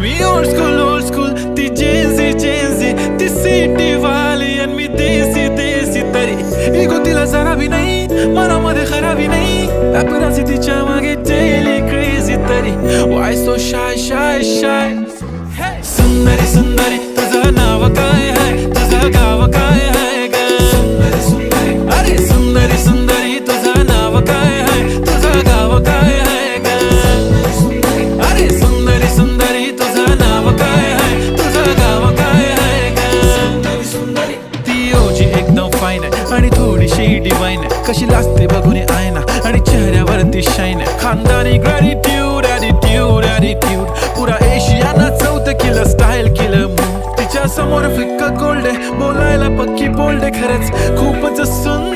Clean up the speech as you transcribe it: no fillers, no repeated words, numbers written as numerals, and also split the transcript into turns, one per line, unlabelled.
मी old school ती Gen Z ती city वाली आणि मी देसी तरी इगो तिला जरा भी नाही मनामध्ये खराबी नाही अपराधी तिच्या मागे डेली क्रेझी तरी वाय सो शाय सुंदरी तुझं नाव काय आहे तुझं गाव काय आहे ग अरे सुंदरी तुझं नाव काय आहे तुझं गाव काय आहे ग अरे सुंदरी तुझं नाव काय आहे तुझं गाव काय आहे ग ती ओजी एकदम फाईन आहे आणि थोडीशी डिवाइन आहे कशी लाजते बघून आयना आणि चेहऱ्यावरती शाईन आहे खानदानी ग्रॅटिट्यूड ॲटिट्यूड पुरा एशियाना चौथ किलं स्टाईल केलं तिच्या समोर फिक्क गोल्ड आहे बोलायला पक्की बोल्ड आहे खरंच खूपच सुंदर